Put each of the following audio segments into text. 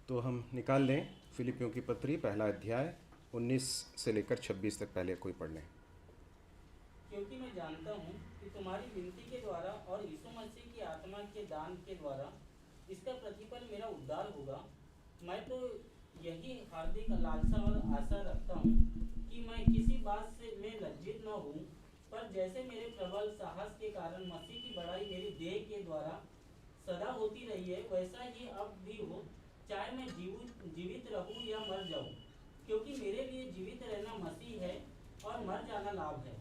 तो हम निकाल लें फिलिपियों की पत्री पहला अध्याय 19 से लेकर 26 तक पहले कोई पढ़ लें। क्योंकि मैं जानता हूँ कि तुम्हारी विनती के द्वारा और यीशु मसीह की आत्मा के दान के द्वारा इसका प्रतिफल मेरा उद्धार होगा। मैं तो यही हार्दिक लालसा और आशा रखता हूँ कि मैं किसी बात से मैं लज्जित न हूँ, पर जैसे मेरे प्रबल साहस के कारण मसीह की बड़ाई मेरी देह के द्वारा सदा होती रही है, वैसा ही अब भी हो, चाहे मैं जीवित रहूँ या मर जाऊँ। क्योंकि मेरे लिए जीवित रहना मसीह है और मर जाना लाभ है।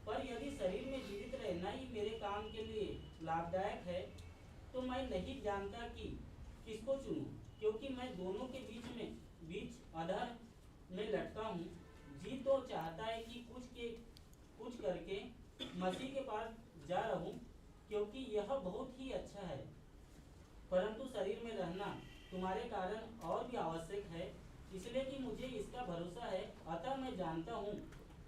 पर यदि शरीर में जीवित रहना ही मेरे काम के लिए लाभदायक है, तो मैं नहीं जानता कि किसको चुनूं, क्योंकि मैं दोनों के बीच अधर में लटका हूँ। जी तो चाहता है कि कुछ करके मसीह के पास जा रहूं, क्योंकि यह बहुत ही अच्छा है। परंतु शरीर में रहना तुम्हारे कारण और भी आवश्यक है, इसलिए कि मुझे इसका भरोसा है। अतः मैं जानता हूँ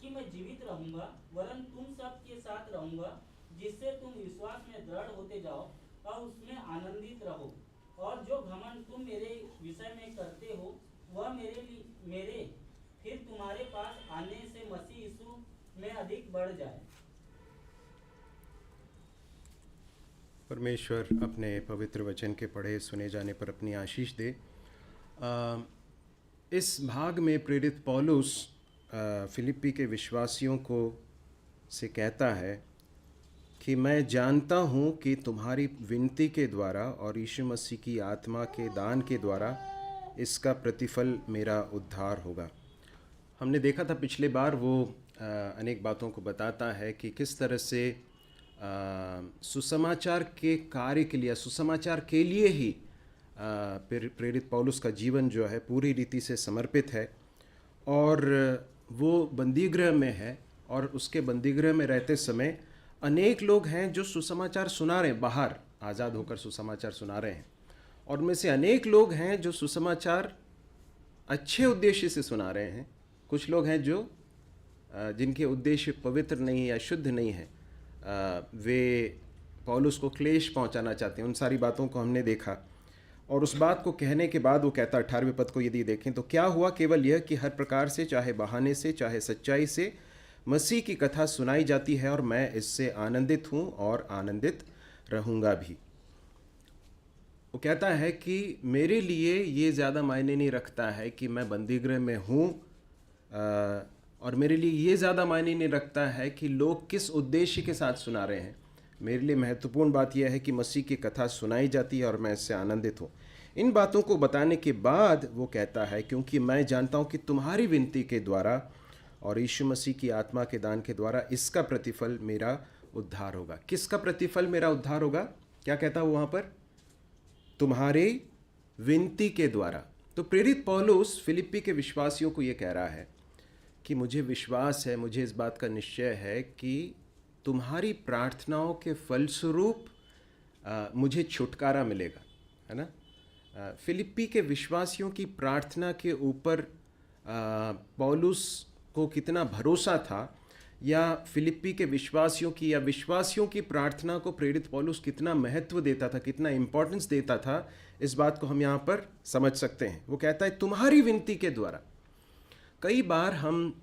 कि मैं जीवित रहूंगा, वरन तुम सब के साथ रहूंगा, जिससे तुम विश्वास में दृढ़ होते जाओ और उसमें आनंदित रहो। और जो घमंड तुम मेरे विषय में करते हो, वह मेरे फिर तुम्हारे पास आने से मसीह यीशु में अधिक बढ़ जाए। परमेश्वर अपने पवित्र वचन के पढ़े सुने जाने पर अपनी आशीष दे। इस भाग में प्रेरित पौलुस फिलिप्पी के विश्वासियों को से कहता है कि मैं जानता हूँ कि तुम्हारी विनती के द्वारा और यीशु मसीह की आत्मा के दान के द्वारा इसका प्रतिफल मेरा उद्धार होगा। हमने देखा था पिछले बार, वो अनेक बातों को बताता है कि किस तरह से सुसमाचार के कार्य के लिए, सुसमाचार के लिए ही प्रेरित पौलुस का जीवन जो है पूरी रीति से समर्पित है। और वो बंदीगृह में है, और उसके बंदीगृह में रहते समय अनेक लोग हैं जो सुसमाचार सुना रहे हैं, बाहर आज़ाद होकर सुसमाचार सुना रहे हैं। और उनमें से अनेक लोग हैं जो सुसमाचार अच्छे उद्देश्य से सुना रहे हैं। कुछ लोग हैं जो जिनके उद्देश्य पवित्र नहीं है या शुद्ध नहीं है, वे पौलुस को क्लेश पहुंचाना चाहते हैं। उन सारी बातों को हमने देखा। और उस बात को कहने के बाद वो कहता 18वें पद को यदि देखें तो क्या हुआ, केवल यह कि हर प्रकार से, चाहे बहाने से चाहे सच्चाई से, मसीह की कथा सुनाई जाती है और मैं इससे आनंदित हूँ और आनंदित रहूँगा भी। वो कहता है कि मेरे लिए ये ज़्यादा मायने नहीं रखता है कि मैं बंदीगृह में हूँ, और मेरे लिए ये ज़्यादा मायने नहीं रखता है कि लोग किस उद्देश्य के साथ सुना रहे हैं। मेरे लिए महत्वपूर्ण बात यह है कि मसीह की कथा सुनाई जाती है और मैं इससे आनंदित हूँ। इन बातों को बताने के बाद वो कहता है, क्योंकि मैं जानता हूँ कि तुम्हारी विनती के द्वारा और यीशु मसीह की आत्मा के दान के द्वारा इसका प्रतिफल मेरा उद्धार होगा। किसका प्रतिफल मेरा उद्धार होगा? क्या कहता हूँ वहाँ पर? तुम्हारे विनती के द्वारा। तो प्रेरित पौलुस फिलिप्पी के विश्वासियों को ये कह रहा है कि मुझे विश्वास है, मुझे इस बात का निश्चय है कि तुम्हारी प्रार्थनाओं के फलस्वरूप मुझे छुटकारा मिलेगा, है ना। फिलिप्पी के विश्वासियों की प्रार्थना के ऊपर पौलुस को कितना भरोसा था, या फिलिप्पी के विश्वासियों की या विश्वासियों की प्रार्थना को प्रेरित पौलुस कितना महत्व देता था, कितना इम्पोर्टेंस देता था, इस बात को हम यहाँ पर समझ सकते हैं। वो कहता है तुम्हारी विनती के द्वारा। कई बार हम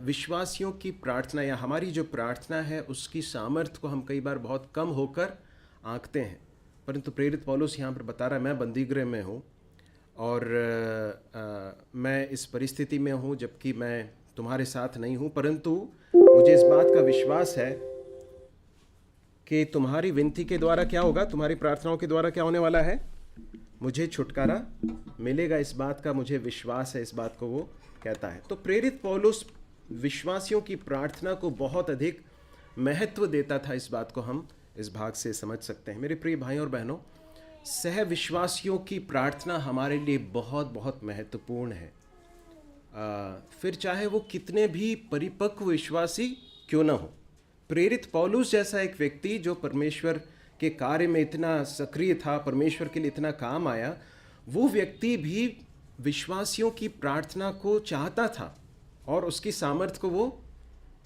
विश्वासियों की प्रार्थना या हमारी जो प्रार्थना है उसकी सामर्थ्य को हम कई बार बहुत कम होकर आंकते हैं, परंतु प्रेरित पौलुस यहाँ पर बता रहा है मैं बंदीगृह में हूँ और मैं इस परिस्थिति में हूँ जबकि मैं तुम्हारे साथ नहीं हूँ, परंतु मुझे इस बात का विश्वास है कि तुम्हारी विनती के द्वारा क्या होगा, तुम्हारी प्रार्थनाओं के द्वारा क्या होने वाला है, मुझे छुटकारा मिलेगा। इस बात का मुझे विश्वास है, इस बात को वो कहता है। तो प्रेरित पौलुस विश्वासियों की प्रार्थना को बहुत अधिक महत्व देता था। इस बात को हम इस भाग से समझ सकते हैं। मेरे प्रिय भाइयों और बहनों, सह विश्वासियों की प्रार्थना हमारे लिए बहुत बहुत महत्वपूर्ण है। फिर चाहे वो कितने भी परिपक्व विश्वासी क्यों ना हो। प्रेरित पौलुस जैसा एक व्यक्ति जो परमेश्वर के कार्य में इतना सक्रिय था, परमेश्वर के लिए इतना काम आया, वो व्यक्ति भी विश्वासियों की प्रार्थना को चाहता था और उसकी सामर्थ्य को वो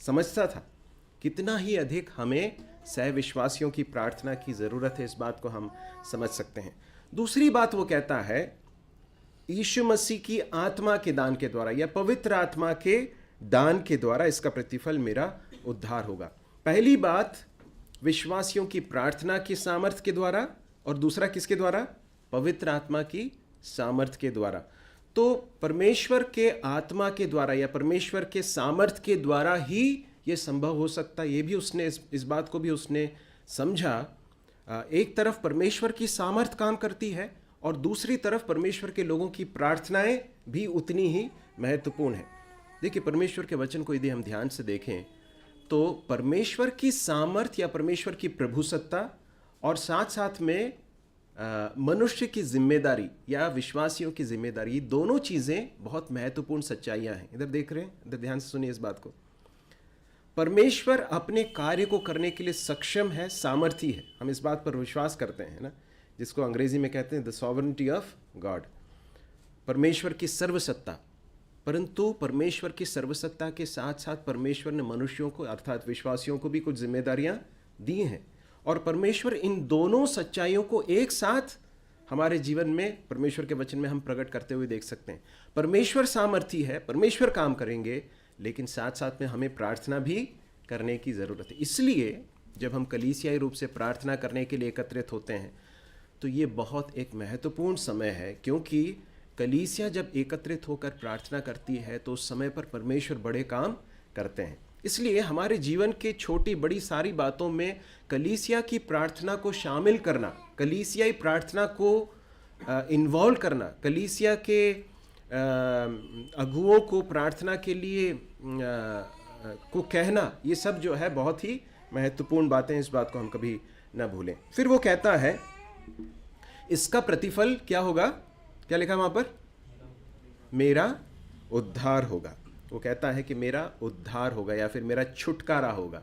समझता था। कितना ही अधिक हमें सह विश्वासियों की प्रार्थना की ज़रूरत है, इस बात को हम समझ सकते हैं। दूसरी बात वो कहता है यीशु मसीह की आत्मा के दान के द्वारा या पवित्र आत्मा के दान के द्वारा इसका प्रतिफल मेरा उद्धार होगा। पहली बात विश्वासियों की प्रार्थना की सामर्थ्य के द्वारा, और दूसरा किसके द्वारा? पवित्र आत्मा की सामर्थ्य के द्वारा। तो परमेश्वर के आत्मा के द्वारा या परमेश्वर के सामर्थ्य के द्वारा ही ये संभव हो सकता है। ये भी उसने इस बात को भी उसने समझा। एक तरफ परमेश्वर की सामर्थ्य काम करती है और दूसरी तरफ परमेश्वर के लोगों की प्रार्थनाएं भी उतनी ही महत्वपूर्ण है। देखिए, परमेश्वर के वचन को यदि हम ध्यान से देखें तो परमेश्वर की सामर्थ्य या परमेश्वर की प्रभुसत्ता और साथ साथ में मनुष्य की जिम्मेदारी या विश्वासियों की जिम्मेदारी, दोनों चीज़ें बहुत महत्वपूर्ण सच्चाइयाँ हैं। इधर देख रहे हैं, इधर ध्यान से सुनिए इस बात को। परमेश्वर अपने कार्य को करने के लिए सक्षम है, सामर्थी है। हम इस बात पर विश्वास करते हैं ना, जिसको अंग्रेजी में कहते हैं द सॉवरेनिटी ऑफ गॉड, परमेश्वर की सर्वसत्ता। परंतु परमेश्वर की सर्वसत्ता के साथ साथ परमेश्वर ने मनुष्यों को अर्थात विश्वासियों को भी कुछ जिम्मेदारियां दी हैं, और परमेश्वर इन दोनों सच्चाइयों को एक साथ हमारे जीवन में परमेश्वर के वचन में हम प्रकट करते हुए देख सकते हैं। परमेश्वर सामर्थी है, परमेश्वर काम करेंगे, लेकिन साथ साथ में हमें प्रार्थना भी करने की ज़रूरत है। इसलिए जब हम कलीसियाई रूप से प्रार्थना करने के लिए एकत्रित होते हैं तो ये बहुत एक महत्वपूर्ण समय है, क्योंकि कलीसिया जब एकत्रित होकर प्रार्थना करती है तो उस समय पर परमेश्वर बड़े काम करते हैं। इसलिए हमारे जीवन के छोटी बड़ी सारी बातों में कलीसिया की प्रार्थना को शामिल करना, कलीसियाई प्रार्थना को इन्वॉल्व करना, कलीसिया के अगुओं को प्रार्थना के लिए को कहना, ये सब जो है बहुत ही महत्वपूर्ण बातें। इस बात को हम कभी ना भूलें। फिर वो कहता है इसका प्रतिफल क्या होगा? क्या लिखा वहां पर? मेरा उद्धार होगा। वो कहता है कि मेरा उद्धार होगा या फिर मेरा छुटकारा होगा।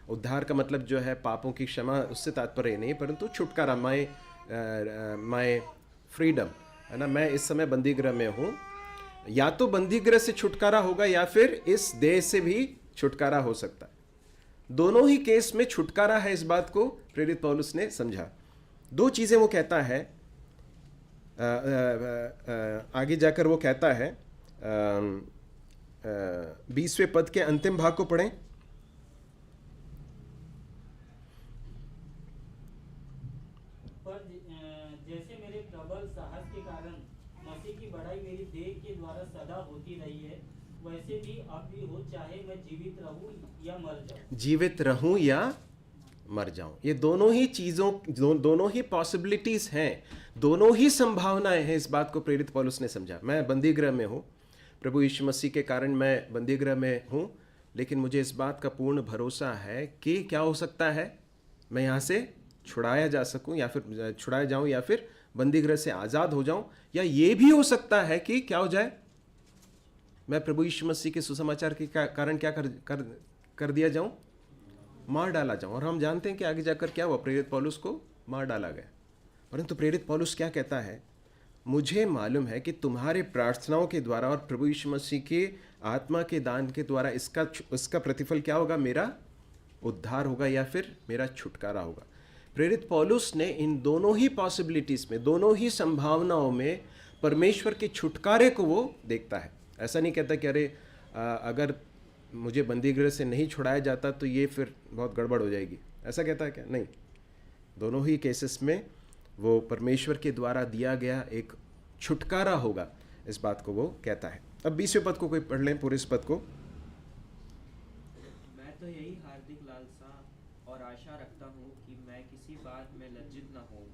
उद्धार का मतलब जो है पापों की क्षमा, उससे तात्पर्य नहीं, परंतु छुटकारा, माय फ्रीडम, है ना। मैं इस समय बंदीगृह में हूँ, या तो बंदीगृह से छुटकारा होगा या फिर इस देह से भी छुटकारा हो सकता है। दोनों ही केस में छुटकारा है, इस बात को प्रेरित पौलुस ने समझा। दो चीज़ें वो कहता है, आगे जाकर वो कहता है 20वें पद के अंतिम भाग को पढ़ें। पर जैसे मेरे प्रबल साहस के कारण मसीह की बढ़ाई मेरी देह के द्वारा सदा होती रही है, वैसे भी अब भी हो, चाहे मैं जीवित रहूं या मर जाऊं। जीवित रहूं या मर जाऊं, ये दोनों ही चीज़ों, दोनों ही पॉसिबिलिटीज़ हैं, दोनों ही संभावनाएं हैं। इस बात को प्रेरित पौलुस ने समझा। मैं बंदीगृह में हूँ, प्रभु यीशु मसीह के कारण मैं बंदीगृह में हूँ, लेकिन मुझे इस बात का पूर्ण भरोसा है कि क्या हो सकता है, मैं यहाँ से छुड़ाया जा सकूँ या फिर छुड़ाया जाऊँ या फिर बंदीगृह से आज़ाद हो जाऊँ, या ये भी हो सकता है कि क्या हो जाए, मैं प्रभु यीशु मसीह के सुसमाचार के कारण क्या कर दिया जाऊँ, मार डाला जाऊँ। और हम जानते हैं कि आगे जाकर क्या हुआ, प्रेरित पौलुस को मार डाला गया। परंतु प्रेरित पौलुस क्या कहता है, मुझे मालूम है कि तुम्हारे प्रार्थनाओं के द्वारा और प्रभु यीशु मसीह के आत्मा के दान के द्वारा इसका प्रतिफल क्या होगा, मेरा उद्धार होगा या फिर मेरा छुटकारा होगा। प्रेरित पौलुस ने इन दोनों ही पॉसिबिलिटीज़ में, दोनों ही संभावनाओं में परमेश्वर के छुटकारे को वो देखता है। ऐसा नहीं कहता कि अरे अगर मुझे बंदीगृह से नहीं छुड़ाया जाता तो ये फिर बहुत गड़बड़ हो जाएगी, ऐसा कहता है क्या? नहीं, दोनों ही केसेस में वो परमेश्वर के द्वारा दिया गया एक छुटकारा होगा, इस बात को वो कहता है। अब 20वें पद को कोई पढ़ लें, पूरे इस पद को। मैं तो यही हार्दिक लालसा और आशा रखता हूँ कि मैं किसी बात में लज्जित न हूँ,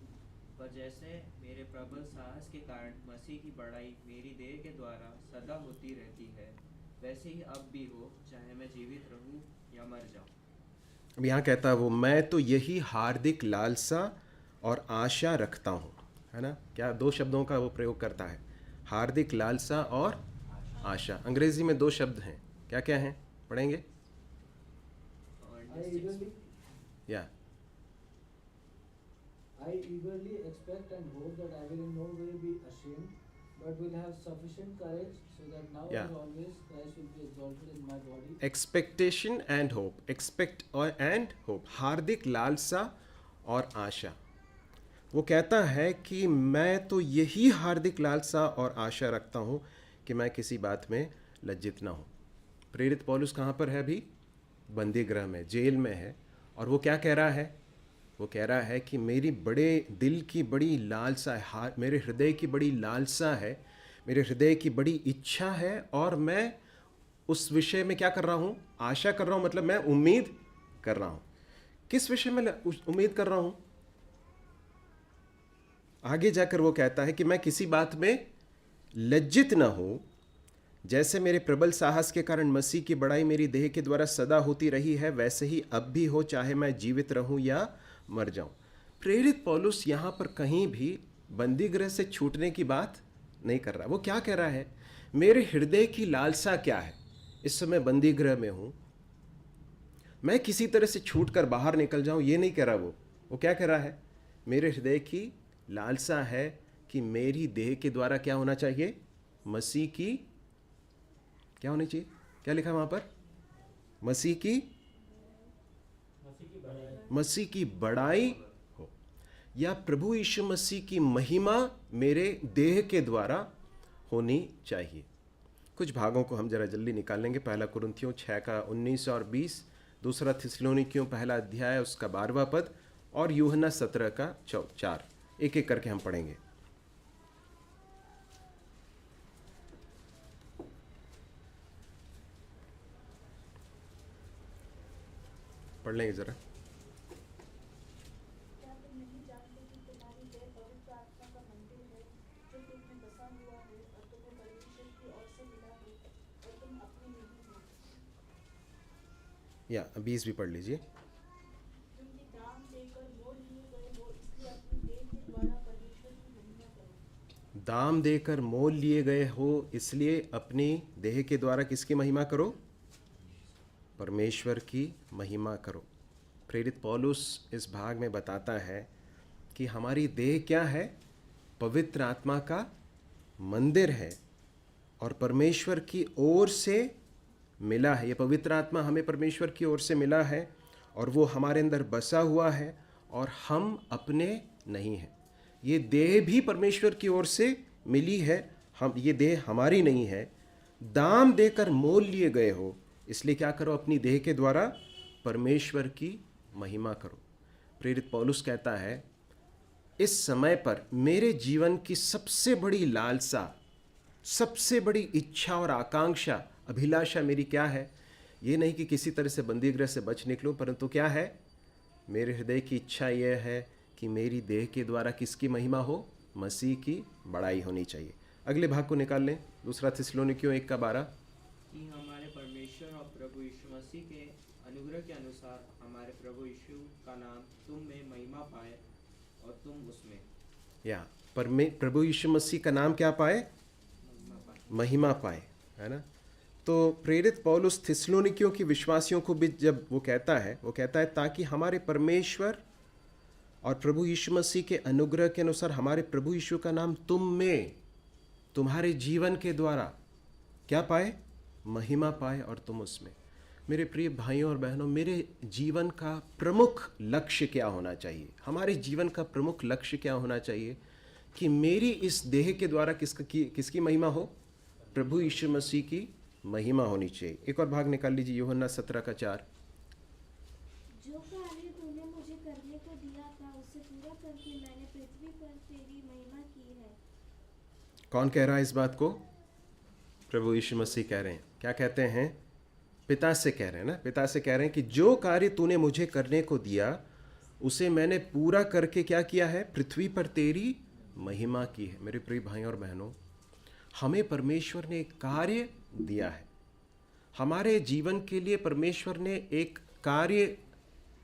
पर जैसे मेरे प्रबल साहस के कारण मसीह की बढ़ाई मेरी देह के द्वारा सदा होती रहती है, वैसे ही अब भी हो, चाहे मैं जीवित रहूं या मर जाऊं। अब यहाँ कहता है वो, मैं तो यही हार्दिक लालसा और आशा रखता हूँ, है ना। क्या दो शब्दों का वो प्रयोग करता है, हार्दिक लालसा और आशा। अंग्रेजी में दो शब्द हैं, क्या क्या हैं, पढ़ेंगे? या I eagerly expect and hope that I will in no way be ashamed, but will have sufficient courage, so that now Yeah. as always Christ will be exalted in my body. Expectation and hope, expect और and hope, हार्दिक लालसा और आशा। वो कहता है कि मैं तो यही हार्दिक लालसा और आशा रखता हूँ कि मैं किसी बात में लज्जित ना हूँ। प्रेरित पौलुस कहाँ पर है अभी? बंदी गृह में, जेल में है। और वो क्या कह रहा है? वो कह रहा है कि मेरी बड़े दिल की बड़ी लालसा है, मेरे हृदय की बड़ी लालसा है, मेरे हृदय की बड़ी इच्छा है, और मैं उस विषय में क्या कर रहा हूँ? आशा कर रहा हूँ, मतलब मैं उम्मीद कर रहा हूँ। किस विषय में उम्मीद कर रहा हूँ? आगे जाकर वो कहता है कि मैं किसी बात में लज्जित न हूँ, जैसे मेरे प्रबल साहस के कारण मसीह की बड़ाई मेरी देह के द्वारा सदा होती रही है, वैसे ही अब भी हो, चाहे मैं जीवित रहूं या मर जाऊं। प्रेरित पौलुस यहाँ पर कहीं भी बंदी गृह से छूटने की बात नहीं कर रहा। वो क्या कह रहा है? मेरे हृदय की लालसा क्या है? इस समय बंदी गृह में हूं, मैं किसी तरह से छूट कर बाहर निकल जाऊं, ये नहीं कह रहा। वो क्या कह रहा है? मेरे हृदय की लालसा है कि मेरी देह के द्वारा क्या होना चाहिए? मसीह की क्या होनी चाहिए? क्या लिखा वहां पर? मसीह की बड़ाई हो, या प्रभु यीशु मसीह की महिमा मेरे देह के द्वारा होनी चाहिए। कुछ भागों को हम जरा जल्दी निकालेंगे। पहला कुरिन्थियों 6 का 19 और 20, दूसरा थिस्सलुनीकियों पहला अध्याय उसका 12वां पद, और यूहन्ना 17 का 4। एक एक करके हम पढ़ेंगे। पढ़ लेंगे जरा। क्या तुम नहीं जानते कि तुम्हारी देह पवित्र आत्मा का मंदिर है, जो तुम में बसा हुआ है और तुम्हें परमेश्वर की ओर से मिला है, और तुम अपने नहीं हो? या 20 भी पढ़ लीजिए। क्योंकि दाम देकर मोल लिए गए हो, इसलिए अपनी देह के द्वारा परमेश्वर की महिमा करो। दाम देकर मोल लिए गए हो, इसलिए अपनी देह के द्वारा किसकी महिमा करो? परमेश्वर की महिमा करो। प्रेरित पौलुस इस भाग में बताता है कि हमारी देह क्या है? पवित्र आत्मा का मंदिर है, और परमेश्वर की ओर से मिला है। ये पवित्र आत्मा हमें परमेश्वर की ओर से मिला है, और वो हमारे अंदर बसा हुआ है, और हम अपने नहीं हैं। ये देह भी परमेश्वर की ओर से मिली है, ये देह हमारी नहीं है। दाम देकर मोल लिए गए हो, इसलिए क्या करो? अपनी देह के द्वारा परमेश्वर की महिमा करो। प्रेरित पौलुस कहता है, इस समय पर मेरे जीवन की सबसे बड़ी लालसा, सबसे बड़ी इच्छा और आकांक्षा, अभिलाषा मेरी क्या है? ये नहीं कि किसी तरह से बंदी गृह से बच निकलूं, परंतु क्या है? मेरे हृदय की इच्छा यह है कि मेरी देह के द्वारा किसकी महिमा हो? मसीह की बड़ाई होनी चाहिए। अगले भाग को निकाल लें, दूसरा थिस्सलुनीकियों 1 का 12। कि हमारे परमेश्वर और प्रभु यीशु मसीह के अनुग्रह के अनुसार हमारे प्रभु यीशु का नाम तुम में महिमा पाए और तुम उसमें। या प्रभु यीशु मसीह का नाम क्या पाए? महिमा पाए, है ना? तो प्रेरित पौलुस थिस्सलुनीकियों की विश्वासियों को भी जब वो कहता है ताकि हमारे परमेश्वर और प्रभु यीशु मसीह के अनुग्रह के अनुसार हमारे प्रभु यीशु का नाम तुम में, तुम्हारे जीवन के द्वारा क्या पाए? महिमा पाए, और तुम उसमें। मेरे प्रिय भाइयों और बहनों, मेरे जीवन का प्रमुख लक्ष्य क्या होना चाहिए? हमारे जीवन का प्रमुख लक्ष्य क्या होना चाहिए? कि मेरी इस देह के द्वारा किसकी महिमा हो? प्रभु यीशु मसीह की महिमा होनी चाहिए। एक और भाग निकाल लीजिए, यूहन्ना 17 का 4। जो कार्य तूने मुझे करने को दिया था, उसे पूरा करके मैंने पृथ्वी पर तेरी महिमा की है। कौन कह रहा है इस बात को? प्रभु यीशु मसीह कह रहे हैं। क्या कहते हैं? पिता से कह रहे हैं ना। पिता से कह रहे हैं कि जो कार्य तूने मुझे करने को दिया, उसे मैंने पूरा करके क्या किया है? पृथ्वी पर तेरी महिमा की है। मेरे प्रिय भाइयों और बहनों, हमें परमेश्वर ने एक कार्य दिया है। हमारे जीवन के लिए परमेश्वर ने एक कार्य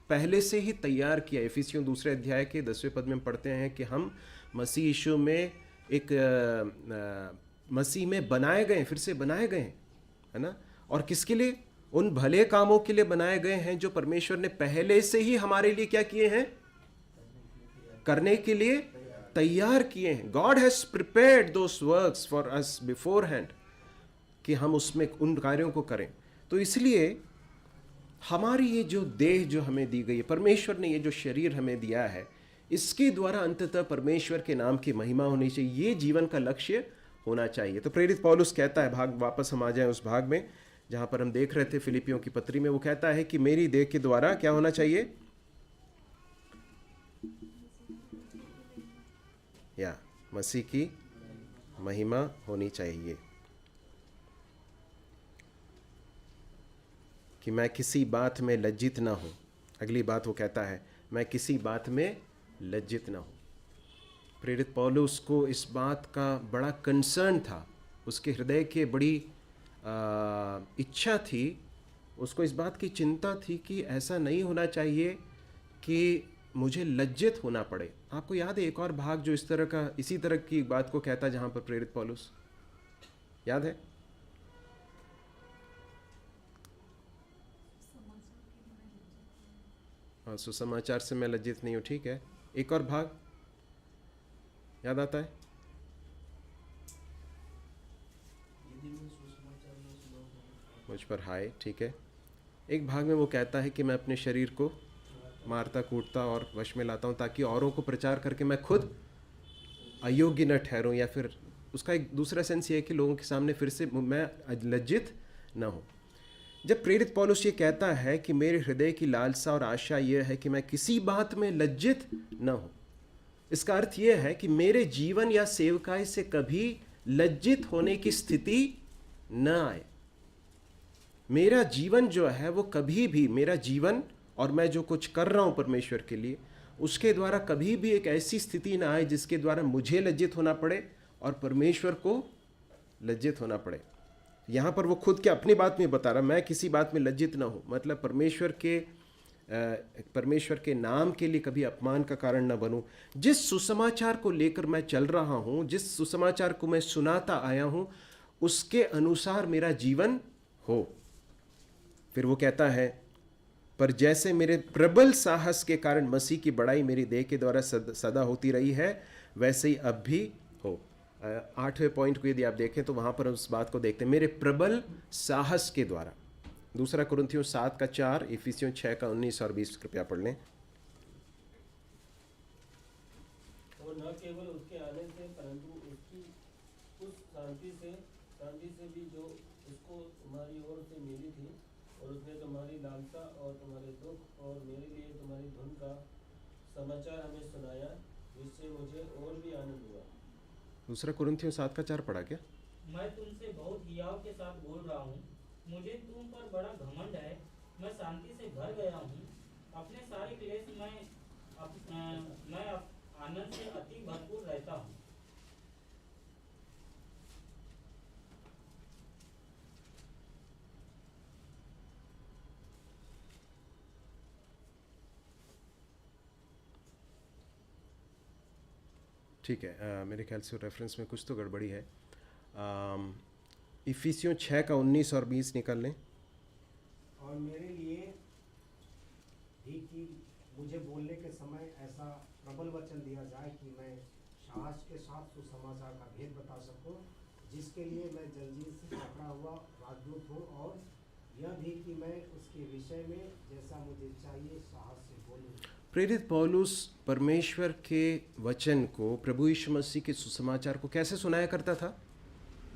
पहले से ही तैयार किया। इफिसियों 2 अध्याय के 10वें पद में पढ़ते हैं कि हम मसीह यीशु में मसीह में बनाए गए, फिर से बनाए गए हैं, है ना? और किसके लिए? उन भले कामों के लिए बनाए गए हैं जो परमेश्वर ने पहले से ही हमारे लिए क्या किए हैं? करने के लिए तैयार किए हैं। God has prepared those works for us before hand, कि हम उसमें उन कार्यों को करें। तो इसलिए हमारी ये जो देह जो हमें दी गई है, परमेश्वर ने ये जो शरीर हमें दिया है, इसके द्वारा अंततः परमेश्वर के नाम की महिमा होनी चाहिए। ये जीवन का लक्ष्य होना चाहिए। तो प्रेरित पौलुस कहता है, भाग वापस हम आ जाएं उस भाग में जहां पर हम देख रहे थे फिलिपियों की पत्री में, वो कहता है कि मेरी देह के द्वारा क्या होना चाहिए, या मसीह की महिमा होनी चाहिए, कि मैं किसी बात में लज्जित ना हूं। अगली बात वो कहता है, मैं किसी बात में लज्जित ना हूं। प्रेरित पौलुस को इस बात का बड़ा कंसर्न था, उसके हृदय के बड़ी इच्छा थी, उसको इस बात की चिंता थी कि ऐसा नहीं होना चाहिए कि मुझे लज्जित होना पड़े। आपको याद है एक और भाग जो इस तरह का, इसी तरह की बात को कहता है, जहां पर प्रेरित पौलुस, याद है? हाँ, सुसमाचार से मैं लज्जित नहीं हूँ, ठीक है। एक और भाग याद आता है? मुझ पर हाय, ठीक है। एक भाग में वो कहता है कि मैं अपने शरीर को मारता कूटता और वश में लाता हूँ ताकि औरों को प्रचार करके मैं खुद अयोग्य न ठहरूं, या फिर उसका एक दूसरा सेंस ये है कि लोगों के सामने फिर से मैं लज्जित न हूँ। जब प्रेरित पौलुस ये कहता है कि मेरे हृदय की लालसा और आशा यह है कि मैं किसी बात में लज्जित न हूँ, इसका अर्थ यह है कि मेरे जीवन या सेवकाई से कभी लज्जित होने की स्थिति न आए। मेरा जीवन जो है वो कभी भी, मेरा जीवन और मैं जो कुछ कर रहा हूँ परमेश्वर के लिए, उसके द्वारा कभी भी एक ऐसी स्थिति ना आए जिसके द्वारा मुझे लज्जित होना पड़े और परमेश्वर को लज्जित होना पड़े। यहाँ पर वो खुद के अपनी बात में बता रहा, मैं किसी बात में लज्जित ना हूँ, मतलब परमेश्वर के नाम के लिए कभी अपमान का कारण न बनूं। जिस सुसमाचार को लेकर मैं चल रहा हूँ, जिस सुसमाचार को मैं सुनाता आया हूँ, उसके अनुसार मेरा जीवन हो। फिर वो कहता है, पर जैसे मेरे प्रबल साहस के कारण मसीह की बड़ाई मेरी देह के द्वारा सदा होती रही है, वैसे ही अब भी हो। 8वें पॉइंट को यदि आप देखें तो वहाँ पर उस बात को देखते हैं, मेरे प्रबल साहस के द्वारा। दूसरा कुरिन्थियों 7:4, इफिसियों 6:19 और 20 कृपया पढ़ लें। और न केवल उसके आने से परंतु उसकी उस शांति से भी जो उसको तुम्हारी ओर से मिली थी, और उसने तुम्हारी लालसा और तुम्हारे दुख और मेरे लिए तुम्हारी धुन का समाचार हमें सुनाया, जिससे मुझे और भी आनंद हुआ। दूसरा कुरिन्थियों 7:4 पढ़ा क्या? मैं तुमसे बहुत हियाव के साथ बोल रहा हूँ, मुझे तुम पर बड़ा घमंड है। मैं शांति से भर गया हूँ, अपने सारे क्लेश मैं आनंद से अति भरपूर रहता हूँ। ठीक है, मेरे ख्याल से रेफरेंस में कुछ तो गड़बड़ी है। इफिसियों 6:19 और 20 निकाल लें। और मेरे लिए भी कि मुझे बोलने के समय ऐसा प्रबल वचन दिया जाए कि मैं साहस के साथ सुसमाचार का भेद बता सकूं, जिसके लिए मैं जंजीर से पकड़ा हुआ राजदूत हूं, और यह भी कि मैं उसके विषय में जैसा मुझे चाहिए साहस से बोलूं। प्रेरित पौलुस परमेश्वर के वचन को, प्रभु यीशु मसीह के सुसमाचार को कैसे सुनाया करता था?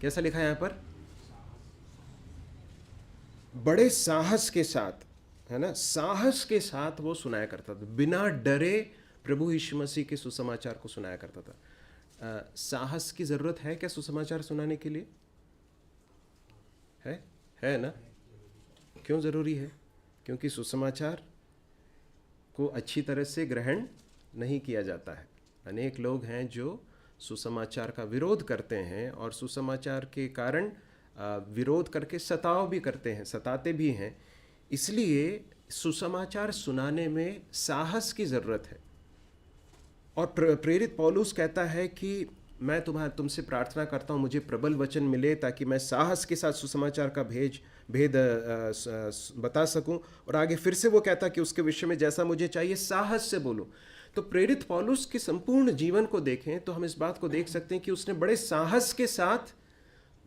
कैसा लिखा है यहाँ पर? बड़े साहस के साथ, है ना, साहस के साथ वो सुनाया करता था, बिना डरे प्रभु यीशु मसीह के सुसमाचार को सुनाया करता था। साहस की ज़रूरत है क्या सुसमाचार सुनाने के लिए? है ना? क्यों ज़रूरी है? क्योंकि सुसमाचार को अच्छी तरह से ग्रहण नहीं किया जाता है। अनेक लोग हैं जो सुसमाचार का विरोध करते हैं और सुसमाचार के कारण विरोध करके सताव भी करते हैं, सताते भी हैं। इसलिए सुसमाचार सुनाने में साहस की ज़रूरत है। और प्रेरित पौलुस कहता है कि मैं तुमसे प्रार्थना करता हूँ मुझे प्रबल वचन मिले ताकि मैं साहस के साथ सुसमाचार का भेद बता सकूं। और आगे फिर से वो कहता कि उसके विषय में जैसा मुझे चाहिए साहस से बोलूं। तो प्रेरित पौलुस के संपूर्ण जीवन को देखें तो हम इस बात को देख सकते हैं कि उसने बड़े साहस के साथ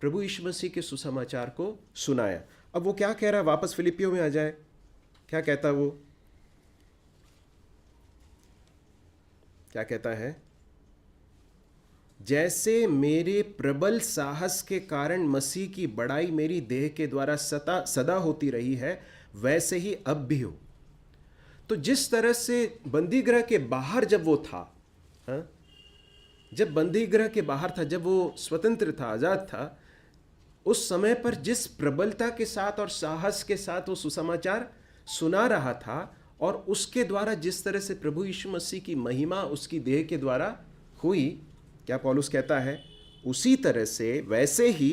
प्रभु यीशु मसीह के सुसमाचार को सुनाया। अब वो क्या कह रहा है, वापस फिलिपियों में आ जाए, क्या कहता वो? क्या कहता है? जैसे मेरे प्रबल साहस के कारण मसीह की बड़ाई मेरी देह के द्वारा सदा होती रही है, वैसे ही अब भी हो। तो जिस तरह से बंदीगृह के बाहर जब वो था, हाँ? जब बंदीगृह के बाहर था, जब वो स्वतंत्र था, आजाद था, उस समय पर जिस प्रबलता के साथ और साहस के साथ वो सुसमाचार सुना रहा था, और उसके द्वारा जिस तरह से प्रभु यीशु मसीह की महिमा उसकी देह के द्वारा हुई, क्या पौलुस कहता है? उसी तरह से वैसे ही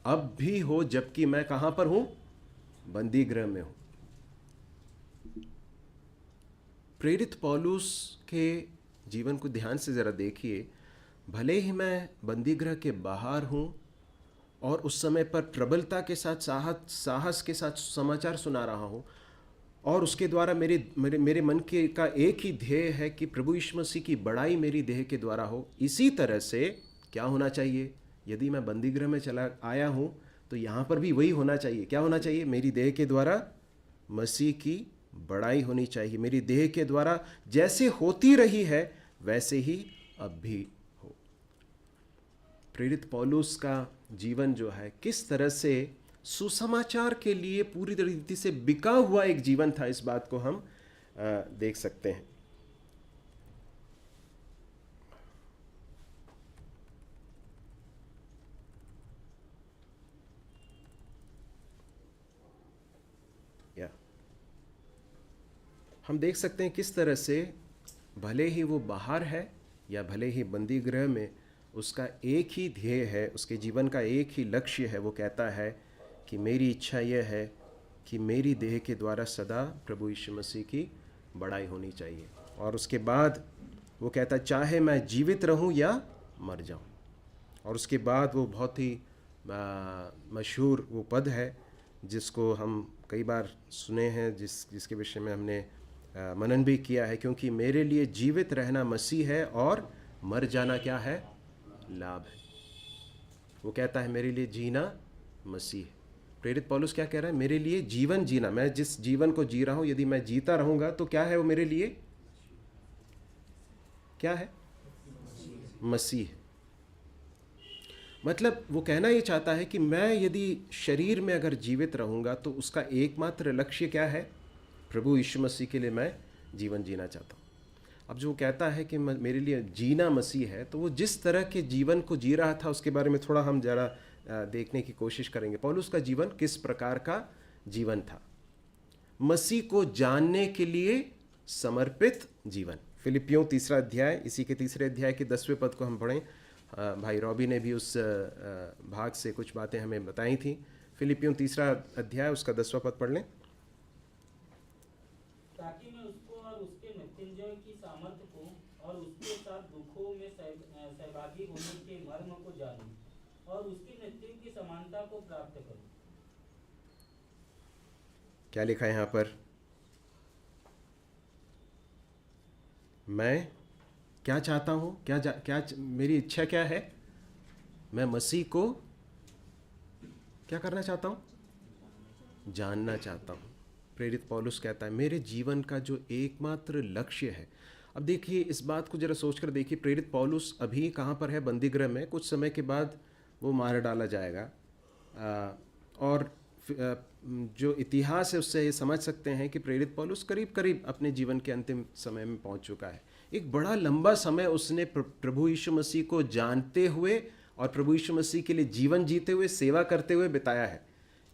अब भी हो, जबकि मैं कहां पर हूं? बंदीगृह में हूं। प्रेरित पौलुस के जीवन को ध्यान से जरा देखिए। भले ही मैं बंदीगृह के बाहर हूं और उस समय पर प्रबलता के साथ साहस के साथ समाचार सुना रहा हूं, और उसके द्वारा मेरे मन के का एक ही ध्येय है कि प्रभु यीशु मसीह की बड़ाई मेरी देह के द्वारा हो। इसी तरह से क्या होना चाहिए? यदि मैं बंदीगृह में चला आया हूं तो यहाँ पर भी वही होना चाहिए। क्या होना चाहिए? मेरी देह के द्वारा मसीह की बड़ाई होनी चाहिए। मेरी देह के द्वारा जैसे होती रही है वैसे ही अब भी हो। प्रेरित पौलुस का जीवन जो है किस तरह से सुसमाचार के लिए पूरी तरीके से बिका हुआ एक जीवन था, इस बात को हम देख सकते हैं। हम देख सकते हैं किस तरह से भले ही वो बाहर है या भले ही बंदीगृह में, उसका एक ही ध्येय है, उसके जीवन का एक ही लक्ष्य है। वो कहता है कि मेरी इच्छा यह है कि मेरी देह के द्वारा सदा प्रभु यीशु मसीह की बड़ाई होनी चाहिए। और उसके बाद वो कहता है चाहे मैं जीवित रहूं या मर जाऊं। और उसके बाद वो बहुत ही मशहूर वो पद है जिसको हम कई बार सुने हैं, जिसके विषय में हमने मनन भी किया है, क्योंकि मेरे लिए जीवित रहना मसीह है और मर जाना क्या है? लाभ है। वो कहता है मेरे लिए जीना मसीह है। प्रेरित पौलुस क्या कह रहा है? मेरे लिए जीवन जीना, मैं जिस जीवन को जी रहा हूं, यदि मैं जीता रहूंगा तो क्या है वो मेरे लिए? क्या है? मसीह। मतलब वो कहना ये चाहता है कि मैं यदि शरीर में अगर जीवित रहूंगा तो उसका एकमात्र लक्ष्य क्या है? प्रभु यीशु मसीह के लिए मैं जीवन जीना चाहता हूँ। अब जो कहता है कि मेरे लिए जीना मसीह है, तो वो जिस तरह के जीवन को जी रहा था उसके बारे में थोड़ा हम जरा देखने की कोशिश करेंगे। पौलुस का जीवन किस प्रकार का जीवन था? मसीह को जानने के लिए समर्पित जीवन। फिलिपियों 3 अध्याय, इसी के 3 अध्याय के 10वें पद को हम पढ़ें। भाई रॉबी ने भी उस भाग से कुछ बातें हमें बताई थी। फिलिपियों 3 अध्याय उसका 10वां पद पढ़ लें। ताकि मैं उसको और उसके मृत्युंजय की सामर्थ्य को और उसके साथ दुखों में सहभागी होने के मर्म को जानूं और उसकी मृत्यु की समानता को प्राप्त करूं। क्या लिखा है यहाँ पर? मैं क्या चाहता हूँ? मेरी इच्छा क्या है? मैं मसीह को क्या करना चाहता हूँ? जानना चाहता हूँ। प्रेरित पौलुस कहता है मेरे जीवन का जो एकमात्र लक्ष्य है। अब देखिए इस बात को जरा सोच कर देखिए। प्रेरित पौलुस अभी कहाँ पर है? बंदीगृह में। कुछ समय के बाद वो मार डाला जाएगा, और जो इतिहास है उससे ये समझ सकते हैं कि प्रेरित पौलुस करीब करीब अपने जीवन के अंतिम समय में पहुंच चुका है। एक बड़ा लंबा समय उसने प्रभु यीशु मसीह को जानते हुए और प्रभु यीशु मसीह के लिए जीवन जीते हुए, सेवा करते हुए बिताया है।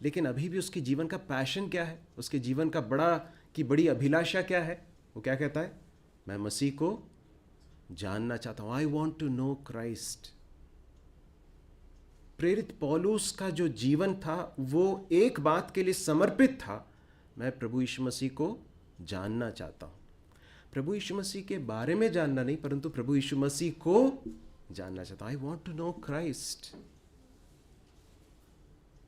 लेकिन अभी भी उसके जीवन का पैशन क्या है? उसके जीवन का बड़ी अभिलाषा क्या है? वो क्या कहता है? मैं मसीह को जानना चाहता हूँ। I want to know Christ. प्रेरित पौलुस का जो जीवन था वो एक बात के लिए समर्पित था, मैं प्रभु यीशु मसीह को जानना चाहता हूँ। प्रभु यीशु मसीह के बारे में जानना नहीं, परंतु प्रभु यीशु मसीह को जानना चाहता हूँ। I want to know Christ.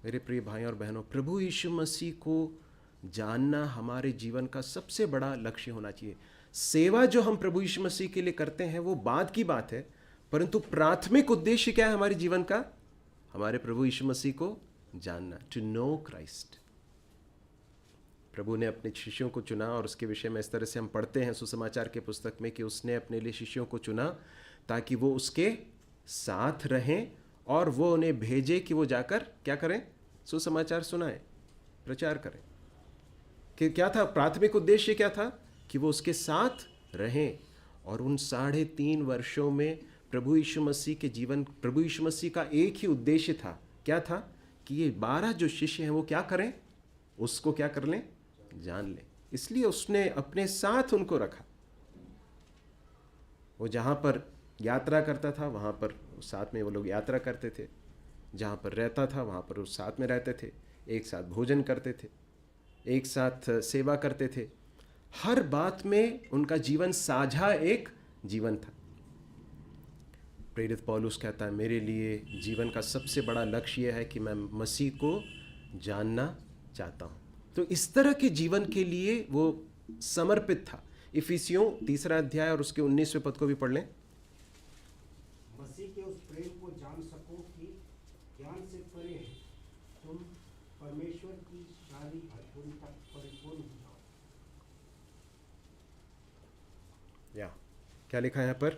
मेरे प्रिय भाई और बहनों, प्रभु यीशु मसीह को जानना हमारे जीवन का सबसे बड़ा लक्ष्य होना चाहिए। सेवा जो हम प्रभु यीशु मसीह के लिए करते हैं वो बाद की बात है, परंतु प्राथमिक उद्देश्य क्या है हमारे जीवन का? हमारे प्रभु यीशु मसीह को जानना, टू नो क्राइस्ट। प्रभु ने अपने शिष्यों को चुना, और उसके विषय में इस तरह से हम पढ़ते हैं सुसमाचार के पुस्तक में कि उसने अपने लिए शिष्यों को चुना ताकि वो उसके साथ रहें और वो उन्हें भेजे कि वो जाकर क्या करें, सुसमाचार सुनाएं, प्रचार करें। कि क्या था प्राथमिक उद्देश्य, क्या था कि वो उसके साथ रहें। और उन 3.5 वर्षों में प्रभु यीशु मसीह के जीवन, प्रभु यीशु मसीह का एक ही उद्देश्य था, क्या था कि ये 12 जो शिष्य हैं वो क्या करें, उसको क्या कर लें, जान लें। इसलिए उसने अपने साथ उनको रखा। वो जहाँ पर यात्रा करता था वहाँ पर साथ में वो लोग यात्रा करते थे, जहाँ पर रहता था वहाँ पर वो साथ में रहते थे, एक साथ भोजन करते थे, एक साथ सेवा करते थे। हर बात में उनका जीवन साझा एक जीवन था। प्रेरित पौलुस कहता है मेरे लिए जीवन का सबसे बड़ा लक्ष्य यह है कि मैं मसीह को जानना चाहता हूँ। तो इस तरह के जीवन के लिए वो समर्पित था। इफिसियों 3 अध्याय और उसके 19वें पद को भी पढ़ लें। मसीह के उस प्रेम को जान सको कि ज्ञान से परे है, तुम परमेश्वर की सारी भरपूरी तक परिपूर्ण हो जाओ। या क्या लिखा है यहाँ पर,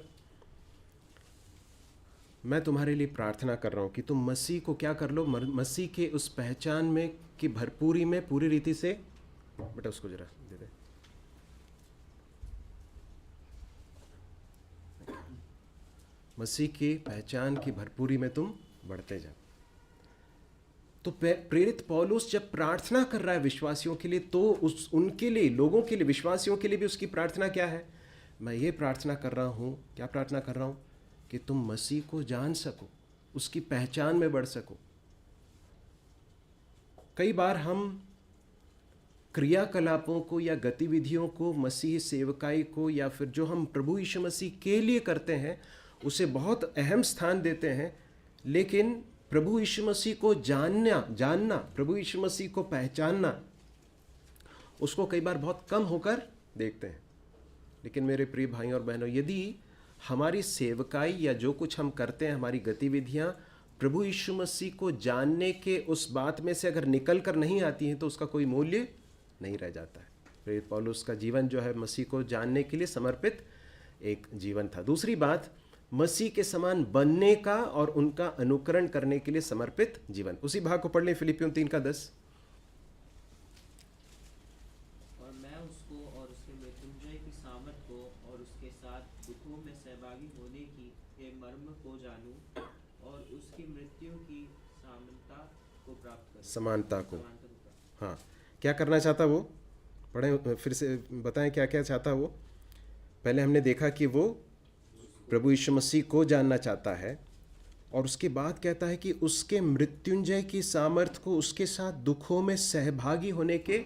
मैं तुम्हारे लिए प्रार्थना कर रहा हूँ कि तुम मसीह को क्या कर लो, मसीह के उस पहचान में की भरपूरी में पूरी रीति से, बेटा उसको जरा दे दे, मसीह की पहचान की भरपूरी में तुम बढ़ते जाओ। तो प्रेरित पौलुस जब प्रार्थना कर रहा है विश्वासियों के लिए, तो उनके लिए, लोगों के लिए, विश्वासियों के लिए भी उसकी प्रार्थना क्या है, मैं ये प्रार्थना कर रहा हूँ, क्या प्रार्थना कर रहा हूँ, कि तुम मसीह को जान सको, उसकी पहचान में बढ़ सको। कई बार हम क्रियाकलापों को या गतिविधियों को, मसीह सेवकाई को, या फिर जो हम प्रभु यीशु मसीह के लिए करते हैं उसे बहुत अहम स्थान देते हैं, लेकिन प्रभु यीशु मसीह को जानना, प्रभु यीशु मसीह को पहचानना, उसको कई बार बहुत कम होकर देखते हैं। लेकिन मेरे प्रिय भाई और बहनों, यदि हमारी सेवकाई या जो कुछ हम करते हैं, हमारी गतिविधियां प्रभु यीशु मसीह को जानने के उस बात में से अगर निकल कर नहीं आती हैं तो उसका कोई मूल्य नहीं रह जाता है। प्रेरित पौलुस का जीवन जो है मसीह को जानने के लिए समर्पित एक जीवन था। दूसरी बात, मसीह के समान बनने का और उनका अनुकरण करने के लिए समर्पित जीवन। उसी भाग को पढ़ लें, फिलिपियों 3:10। और मैं उसको और उसके मृत्युंजय की सामर्थ को और उसके साथ दुखों में सहभागी होने की हे मर्म को जानूं और उसकी मृत्यु की समानता को प्राप्त करूं। समानता को, हाँ, क्या करना चाहता वो, पढ़ें फिर से, बताएं क्या क्या चाहता वो। पहले हमने देखा कि वो प्रभु यीशु मसीह को जानना चाहता है, और उसके बाद कहता है कि उसके मृत्युंजय की सामर्थ को, उसके साथ दुखों में सहभागी होने के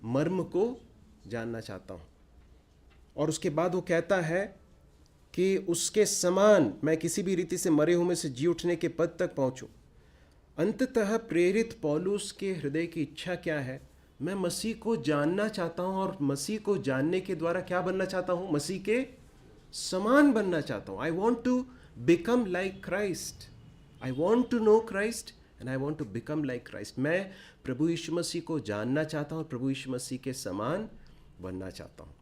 मर्म को जानना चाहता हूँ। और उसके बाद वो कहता है कि उसके समान मैं किसी भी रीति से मरे हुए में से जी उठने के पद तक पहुँचूँ। अंततः प्रेरित पौलुस के हृदय की इच्छा क्या है, मैं मसीह को जानना चाहता हूँ, और मसीह को जानने के द्वारा क्या बनना चाहता हूँ, मसीह के समान बनना चाहता हूँ। I want to become like Christ, I want to know Christ and I want to become like Christ. मैं प्रभु यीशु मसीह को जानना चाहता हूँ, प्रभु यीशु मसीह के समान बनना चाहता हूँ।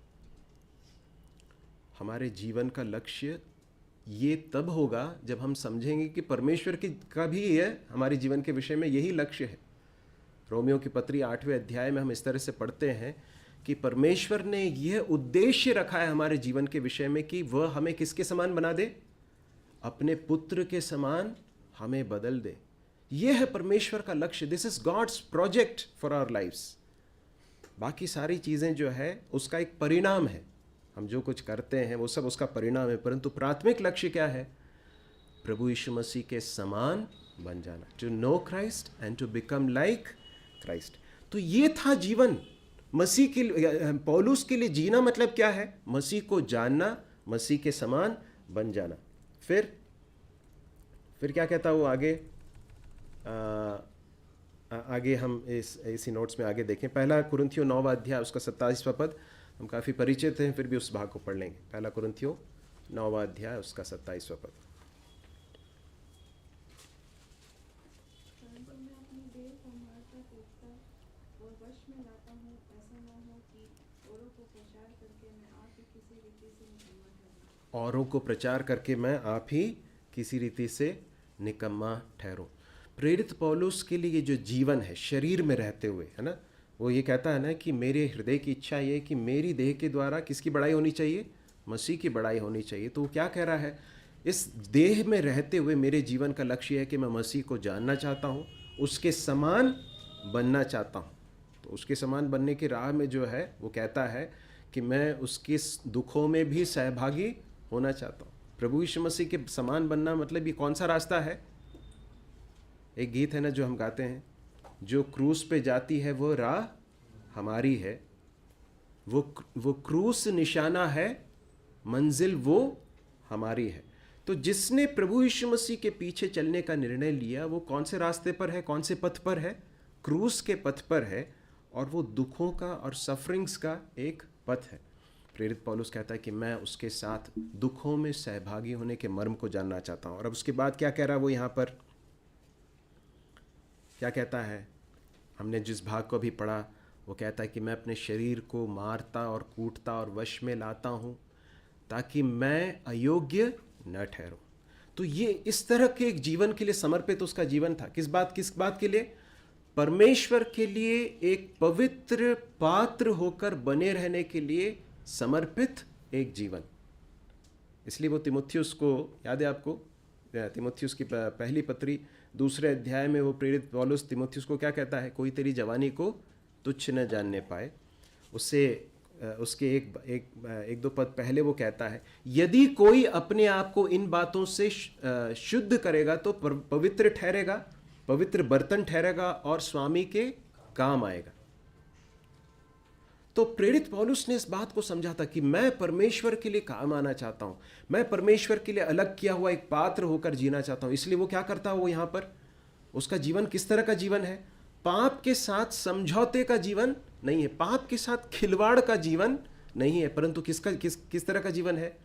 हमारे जीवन का लक्ष्य ये तब होगा जब हम समझेंगे कि परमेश्वर का भी ये हमारे जीवन के विषय में यही लक्ष्य है। रोमियो की पत्री 8वें अध्याय में हम इस तरह से पढ़ते हैं कि परमेश्वर ने यह उद्देश्य रखा है हमारे जीवन के विषय में कि वह हमें किसके समान बना दे, अपने पुत्र के समान हमें बदल दे। यह है परमेश्वर का लक्ष्य। This is God's project for our lifes. बाकी सारी चीज़ें जो है उसका एक परिणाम है, हम जो कुछ करते हैं वो सब उसका परिणाम है, परंतु प्राथमिक लक्ष्य क्या है, प्रभु यीशु मसीह के समान बन जाना, to know Christ and to become like Christ. तो ये था जीवन मसीह के, पौलुस के लिए जीना मतलब क्या है, मसीह को जानना, मसीह के समान बन जाना। फिर क्या कहता वो आगे, आगे हम इसी नोट्स में आगे देखें। 1 कुरिन्थियों 9वां अध्याय उसका 27वां पद, हम काफ़ी परिचित हैं, फिर भी उस भाग को पढ़ लेंगे। 1 कुरिन्थियों 9वां अध्याय उसका 27वां पद। परंतु मैं अपनी देह संभालता देखता और वश में लाता हूँ, ऐसा न हो कि औरों को प्रचार करके मैं आप ही किसी रीति से निकम्मा ठहरूं। औरों को प्रचार करके मैं आप ही किसी रीति से निकम्मा ठहरूं। प्रेरित पौलुस के लिए ये जो जीवन है शरीर में रहते हुए, है ना, वो ये कहता है ना कि मेरे हृदय की इच्छा ये है कि मेरी देह के द्वारा किसकी बड़ाई होनी चाहिए? मसीह की बड़ाई होनी चाहिए। तो वो क्या कह रहा है? इस देह में रहते हुए मेरे जीवन का लक्ष्य है कि मैं मसीह को जानना चाहता हूँ, उसके समान बनना चाहता हूँ। तो उसके समान बनने की राह में जो है वो कहता है कि मैं उसके दुखों में भी सहभागी होना चाहता हूँ। प्रभु यीशु मसीह के समान बनना मतलब ये कौन सा रास्ता है? एक गीत है ना जो हम गाते हैं, जो क्रूस पे जाती है वो राह हमारी है, वो क्रूस निशाना है, मंजिल वो हमारी है। तो जिसने प्रभु यीशु मसीह के पीछे चलने का निर्णय लिया वो कौन से रास्ते पर है, कौन से पथ पर है? क्रूस के पथ पर है, और वो दुखों का और सफरिंग्स का एक पथ है। प्रेरित पौलुस कहता है कि मैं उसके साथ दुखों में सहभागी होने के मर्म को जानना चाहता हूँ। और अब उसके बाद क्या कह रहा है वो यहाँ पर? क्या कहता है? हमने जिस भाग को भी पढ़ा वो कहता है कि मैं अपने शरीर को मारता और कूटता और वश में लाता हूँ ताकि मैं अयोग्य न ठहरूं। तो ये इस तरह के एक जीवन के लिए समर्पित उसका जीवन था। किस बात के लिए? परमेश्वर के लिए एक पवित्र पात्र होकर बने रहने के लिए समर्पित एक जीवन। इसलिए वो तिमुथियुस को, याद है आपको, तिमुथियुस की पहली पत्री 2 अध्याय में वो प्रेरित पौलुस तिमुथियुस को क्या कहता है? कोई तेरी जवानी को तुच्छ न जानने पाए। उसके एक दो पद पहले वो कहता है यदि कोई अपने आप को इन बातों से शुद्ध करेगा तो पवित्र ठहरेगा, पवित्र बर्तन ठहरेगा और स्वामी के काम आएगा। तो प्रेरित पौलुस ने इस बात को समझा था कि मैं परमेश्वर के लिए काम आना चाहता हूं, मैं परमेश्वर के लिए अलग किया हुआ एक पात्र होकर जीना चाहता हूं। इसलिए वो क्या करता है? वो यहां पर उसका जीवन किस तरह का जीवन है? पाप के साथ समझौते का जीवन नहीं है, पाप के साथ खिलवाड़ का जीवन नहीं है, परंतु किस तरह का जीवन है?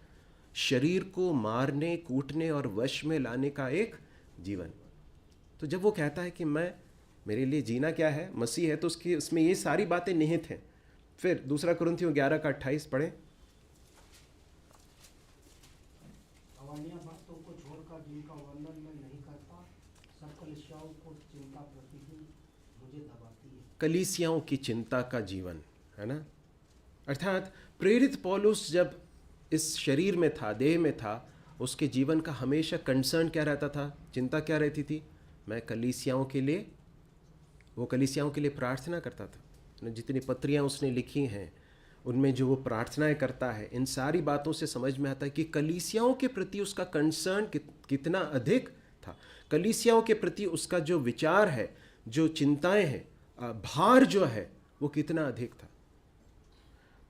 शरीर को मारने, कूटने और वश में लाने का एक जीवन। तो जब वो कहता है कि मेरे लिए जीना क्या है? मसीह है, तो उसमें ये सारी बातें निहित हैं। फिर 2 कुरिन्थियों 11:28 पढ़ें। अन्य बातों को छोड़कर जिनका वर्णन मैं नहीं करता, सब कलीसियाओं को चिंता प्रतिदिन मुझे दबाती है। कलीसियाओं की चिंता का जीवन, है ना। अर्थात प्रेरित पौलुस जब इस शरीर में था, देह में था, उसके जीवन का हमेशा कंसर्न क्या रहता था? चिंता क्या रहती थी? मैं कलीसियाओं के लिए प्रार्थना करता था। जितनी पत्रियां उसने लिखी हैं उनमें जो वो प्रार्थनाएं करता है, इन सारी बातों से समझ में आता है कि कलीसियाओं के प्रति उसका कंसर्न कितना अधिक था। कलीसियाओं के प्रति उसका जो विचार है, जो चिंताएं हैं, भार जो है, वो कितना अधिक था।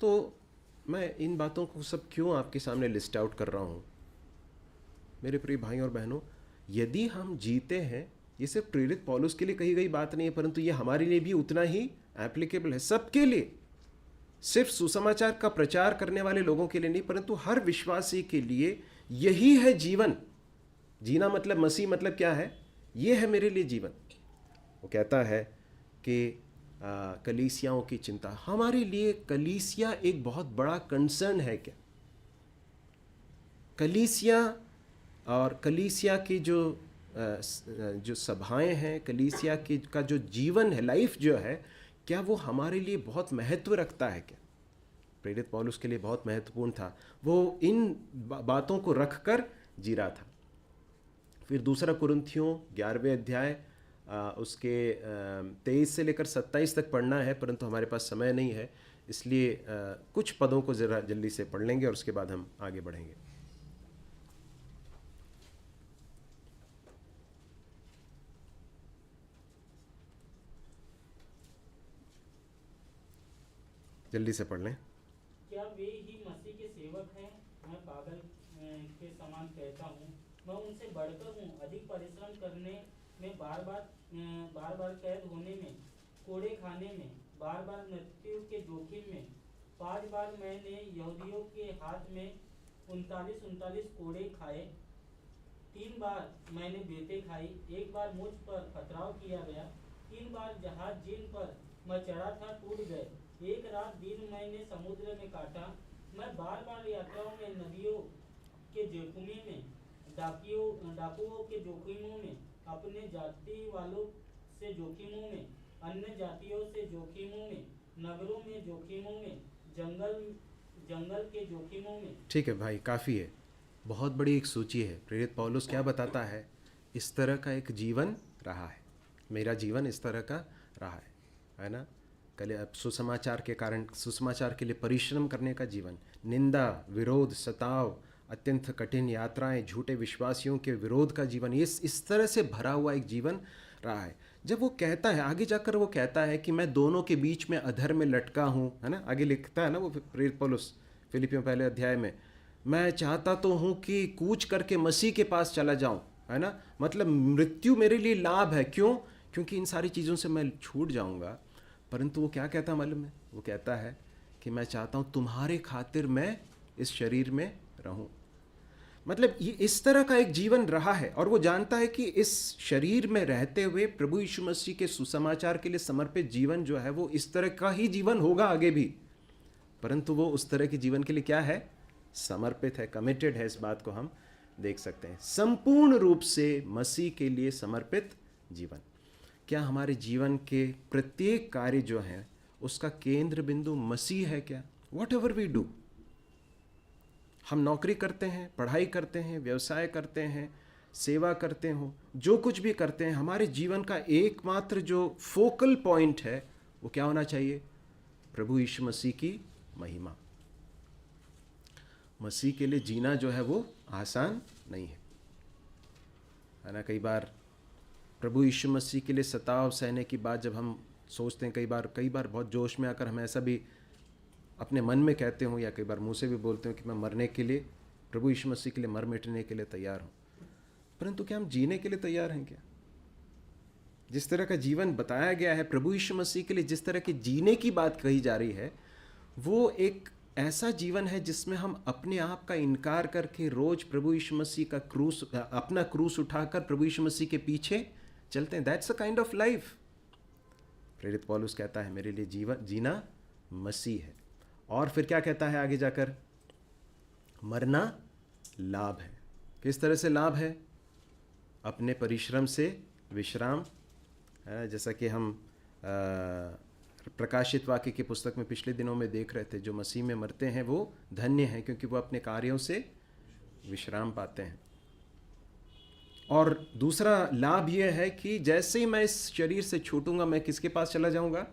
तो मैं इन बातों को सब क्यों आपके सामने लिस्ट आउट कर रहा हूँ? मेरे प्रिय भाई और बहनों, यदि हम जीते हैं, ये सिर्फ प्रेरित पौलुस के लिए कही गई बात नहीं है, परंतु ये हमारे लिए भी उतना ही एप्लीकेबल है, सबके लिए। सिर्फ सुसमाचार का प्रचार करने वाले लोगों के लिए नहीं, परंतु हर विश्वासी के लिए यही है जीवन। जीना मतलब, मसीह मतलब क्या है? ये है मेरे लिए जीवन। वो कहता है कि कलीसियाओं की चिंता, हमारे लिए कलीसिया एक बहुत बड़ा कंसर्न है क्या? कलीसिया और कलीसिया की जो सभाएं हैं, कलीसिया की का जो जीवन है, लाइफ जो है, क्या वो हमारे लिए बहुत महत्व रखता है क्या? प्रेरित पौलुस के लिए बहुत महत्वपूर्ण था। वो इन बातों को रखकर जी रहा था। फिर 2 कुरिन्थियों 11वें अध्याय उसके 23 से लेकर 27 तक पढ़ना है, परंतु हमारे पास समय नहीं है, इसलिए कुछ पदों को ज़रा जल्दी से पढ़ लेंगे और उसके बाद हम आगे बढ़ेंगे। जल्दी से पढ़ लें। क्या वे ही मसीह के सेवक हैं? मैं पागल के समान कहता हूँ, मैं उनसे बढ़कर हूँ। अधिक परिश्रम करने में, बार बार कैद होने में, कोड़े खाने में, बार बार मृत्यु के जोखिम में। 5 बार मैंने यहूदियों के हाथ में 39 कोड़े खाए। 3 बार मैंने बेतें खाई। 1 बार मुझ पर पथराव किया गया। 3 बार जहाज जिन पर मैं चढ़ा था टूट गए। एक रात दिन मैंने समुद्र में काटा। मैं बार बार यात्राओं में, नदियों के जोखिमों में, डाकुओं के जोखिमों में, अपने जाति वालों से जोखिमों में, अन्य जातियों से जोखिमों में, नगरों में जोखिमों में, जंगल के जोखिमों में। ठीक है भाई, काफ़ी है, बहुत बड़ी एक सूची है। प्रेरित पौलुस क्या बताता है? इस तरह का एक जीवन रहा है, मेरा जीवन इस तरह का रहा है ना। कल अब सुसमाचार के कारण, सुसमाचार के लिए परिश्रम करने का जीवन, निंदा, विरोध, सताव, अत्यंत कठिन यात्राएं, झूठे विश्वासियों के विरोध का जीवन, ये इस तरह से भरा हुआ एक जीवन रहा है। जब वो कहता है, आगे जाकर वो कहता है कि मैं दोनों के बीच में अधर में लटका हूँ, है ना, आगे लिखता है ना वो प्रेरित पौलुस फिलिपियों पहले अध्याय में, मैं चाहता तो हूँ कि कूच करके मसीह के पास चला जाऊँ, है ना। मतलब मृत्यु मेरे लिए लाभ है। क्यों? क्योंकि इन सारी चीज़ों से मैं छूट जाऊँगा। परंतु वो क्या कहता है मालूम है? वो कहता है कि मैं चाहता हूँ तुम्हारे खातिर मैं इस शरीर में रहूँ। मतलब ये इस तरह का एक जीवन रहा है, और वो जानता है कि इस शरीर में रहते हुए प्रभु यीशु मसीह के सुसमाचार के लिए समर्पित जीवन जो है वो इस तरह का ही जीवन होगा आगे भी। परंतु वो उस तरह के जीवन के लिए क्या है? समर्पित है, कमिटेड है। इस बात को हम देख सकते हैं, संपूर्ण रूप से मसीह के लिए समर्पित जीवन। क्या हमारे जीवन के प्रत्येक कार्य जो है उसका केंद्र बिंदु मसीह है क्या? वॉट एवर वी डू, हम नौकरी करते हैं, पढ़ाई करते हैं, व्यवसाय करते हैं, सेवा करते हो, जो कुछ भी करते हैं, हमारे जीवन का एकमात्र जो फोकल पॉइंट है वो क्या होना चाहिए? प्रभु यीशु मसीह की महिमा। मसीह के लिए जीना जो है वो आसान नहीं है ना। कई बार प्रभु यीशु मसीह के लिए सताव सहने की बात जब हम सोचते हैं, कई बार बहुत जोश में आकर हम ऐसा भी अपने मन में कहते हो या कई बार मुंह से भी बोलते हो कि मैं मरने के लिए, प्रभु यीशु मसीह के लिए मर मिटने के लिए तैयार हूँ। परंतु क्या हम जीने के लिए तैयार हैं क्या? जिस तरह का जीवन बताया गया है प्रभु यीशु मसीह के लिए, जिस तरह के जीने की बात कही जा रही है, वो एक ऐसा जीवन है जिसमें हम अपने आप का इनकार करके रोज प्रभु यीशु मसीह का क्रूस, अपना क्रूस उठाकर प्रभु यीशु मसीह के पीछे चलते हैं। That's a kind of life. प्रेरित पौलुस कहता है मेरे लिए जीवन जीना मसीह है। और फिर क्या कहता है आगे जाकर? मरना लाभ है। किस तरह से लाभ है? अपने परिश्रम से विश्राम, जैसा कि हम प्रकाशित वाक्य की पुस्तक में पिछले दिनों में देख रहे थे, जो मसीह में मरते हैं वो धन्य हैं क्योंकि वो अपने कार्यों से विश्राम पाते हैं। और दूसरा लाभ ये है कि जैसे ही मैं इस शरीर से छूटूंगा, मैं किसके पास चला जाऊंगा?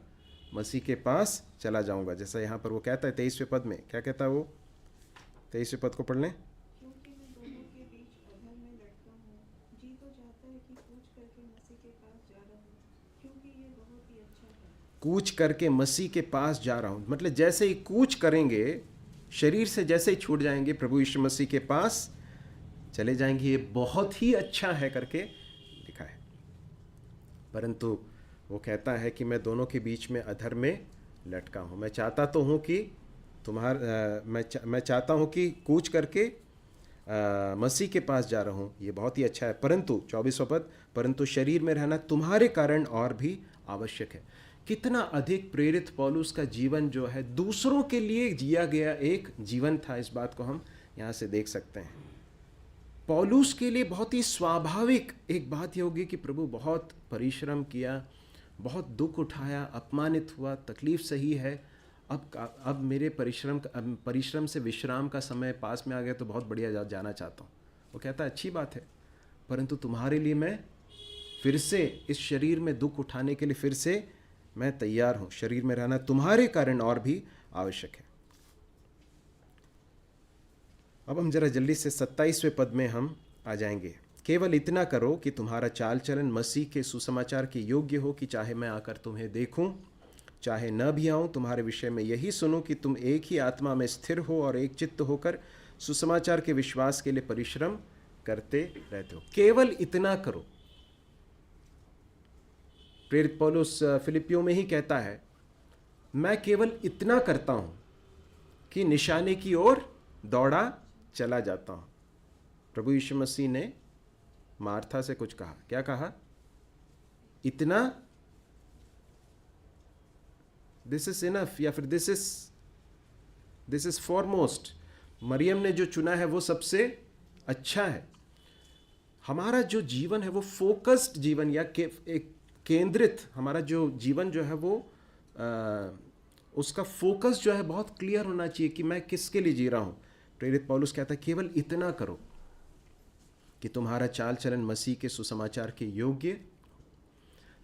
मसीह के पास चला जाऊंगा। जैसा यहाँ पर वो कहता है 23वें पद में, क्या कहता है वो? 23वें पद को पढ़ लें। क्योंकि मैं दोनों के बीच अधर में लटका हूँ, जी तो चाहता है कि कूच करके मसीह के पास जा रहा हूँ, क्योंकि ये बहुत ही अच्छा है। कूच करके मसीह के पास जा रहा हूँ, मतलब जैसे ही कूच करेंगे, शरीर से जैसे ही छूट जाएंगे, प्रभु यीशु मसीह के पास चले जाएंगे। ये बहुत ही अच्छा है करके लिखा है। परंतु वो कहता है कि मैं दोनों के बीच में अधर में लटका हूँ। मैं चाहता तो हूँ कि मैं चाहता हूँ कि कूच करके मसीह के पास जा रहा हूँ, ये बहुत ही अच्छा है। परंतु 24वां पद, परंतु शरीर में रहना तुम्हारे कारण और भी आवश्यक है। कितना अधिक प्रेरित पौलुस का जीवन जो है दूसरों के लिए जिया गया एक जीवन था, इस बात को हम यहाँ से देख सकते हैं। पौलुस के लिए बहुत ही स्वाभाविक एक बात ये होगी कि प्रभु बहुत परिश्रम किया, बहुत दुख उठाया, अपमानित हुआ, तकलीफ सही है, अब मेरे परिश्रम से विश्राम का समय पास में आ गया तो बहुत बढ़िया जाना चाहता हूँ। वो कहता है अच्छी बात है, परंतु तुम्हारे लिए मैं फिर से इस शरीर में दुख उठाने के लिए फिर से मैं तैयार हूँ। शरीर में रहना तुम्हारे कारण और भी आवश्यक है। अब हम जरा जल्दी से 27वें पद में हम आ जाएंगे। केवल इतना करो कि तुम्हारा चाल चलन मसीह के सुसमाचार के योग्य हो, कि चाहे मैं आकर तुम्हें देखूं, चाहे न भी आऊं, तुम्हारे विषय में यही सुनो कि तुम एक ही आत्मा में स्थिर हो और एक चित्त होकर सुसमाचार के विश्वास के लिए परिश्रम करते रहते हो। केवल इतना करो। प्रेरित पौलुस फिलिपियों में ही कहता है, मैं केवल इतना करता हूं कि निशाने की ओर दौड़ा चला जाता हूं। प्रभु यीशु मसीह ने मार्था से कुछ कहा, क्या कहा? इतना दिस इज़ इनफ, या फिर दिस इज़ फॉरमोस्ट। मरियम ने जो चुना है वो सबसे अच्छा है। हमारा जो जीवन है वो फोकस्ड जीवन या एक केंद्रित, हमारा जो जीवन जो है वो उसका फोकस जो है बहुत क्लियर होना चाहिए कि मैं किसके लिए जी रहा हूँ। प्रेरित पौलुस कहता है केवल इतना करो कि तुम्हारा चाल चलन मसीह के सुसमाचार के योग्य,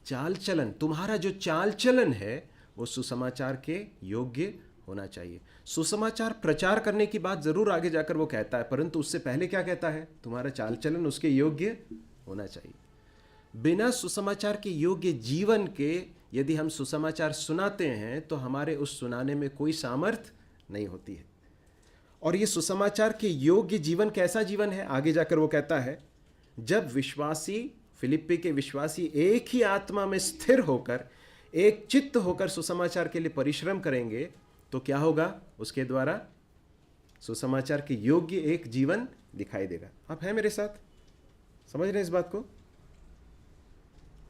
चाल चलन, तुम्हारा जो चाल चलन है वो सुसमाचार के योग्य होना चाहिए। सुसमाचार प्रचार करने की बात जरूर आगे जाकर वो कहता है, परंतु उससे पहले क्या कहता है? तुम्हारा चाल चलन उसके योग्य होना चाहिए। बिना सुसमाचार के योग्य जीवन के यदि हम सुसमाचार सुनाते हैं तो हमारे उस सुनाने में कोई सामर्थ नहीं होती है। और ये सुसमाचार के योग्य जीवन कैसा जीवन है? आगे जाकर वो कहता है जब विश्वासी, फिलिप्पी के विश्वासी एक ही आत्मा में स्थिर होकर, एक चित्त होकर सुसमाचार के लिए परिश्रम करेंगे तो क्या होगा? उसके द्वारा सुसमाचार के योग्य एक जीवन दिखाई देगा। आप हैं मेरे साथ? समझ रहे हैं इस बात को?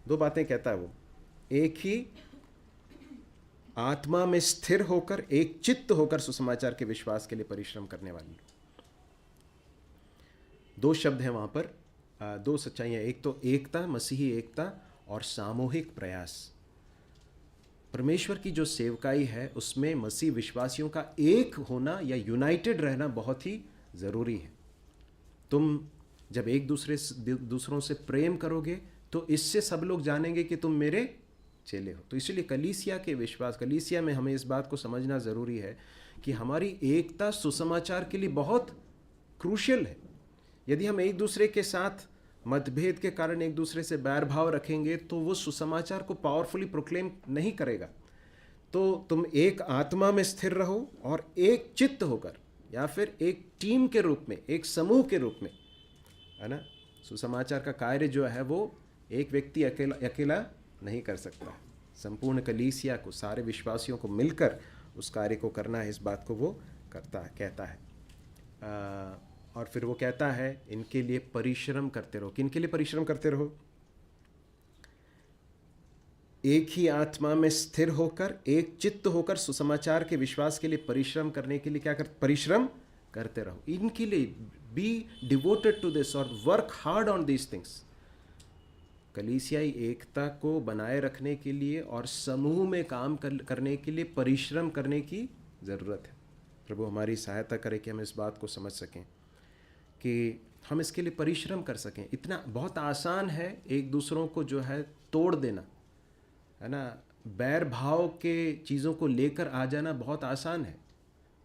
दो बातें कहता है वो, एक ही आत्मा में स्थिर होकर, एक चित्त होकर सुसमाचार के विश्वास के लिए परिश्रम करने वाली। दो शब्द हैं वहां पर, दो सच्चाइयां, एक तो एकता, मसीही एकता, और सामूहिक प्रयास। परमेश्वर की जो सेवकाई है उसमें मसीह विश्वासियों का एक होना या यूनाइटेड रहना बहुत ही ज़रूरी है। तुम जब एक दूसरों से प्रेम करोगे तो इससे सब लोग जानेंगे कि तुम मेरे चेले हो। तो इसलिए कलीसिया के विश्वास, कलीसिया में हमें इस बात को समझना ज़रूरी है कि हमारी एकता सुसमाचार के लिए बहुत क्रूशियल है। यदि हम एक दूसरे के साथ मतभेद के कारण एक दूसरे से बैर भाव रखेंगे तो वो सुसमाचार को पावरफुली प्रोक्लेम नहीं करेगा। तो तुम एक आत्मा में स्थिर रहो और एक चित्त होकर, या फिर एक टीम के रूप में, एक समूह के रूप में, है ना। सुसमाचार का कार्य जो है वो एक व्यक्ति अकेला नहीं कर सकता। संपूर्ण कलीसिया को, सारे विश्वासियों को मिलकर उस कार्य को करना है, इस बात को वो कहता है। और फिर वो कहता है इनके लिए परिश्रम करते रहो। किन के लिए परिश्रम करते रहो? एक ही आत्मा में स्थिर होकर, एक चित्त होकर सुसमाचार के विश्वास के लिए परिश्रम करने के लिए परिश्रम करते रहो। इनके लिए बी डिवोटेड टू दिस और work hard on these things. कलीसियाई एकता को बनाए रखने के लिए और समूह में काम करने के लिए परिश्रम करने की ज़रूरत है। प्रभु हमारी सहायता करे कि हम इस बात को समझ सकें कि हम इसके लिए परिश्रम कर सकें। इतना बहुत आसान है एक दूसरों को जो है तोड़ देना, है ना। बैर भाव के चीज़ों को लेकर आ जाना बहुत आसान है,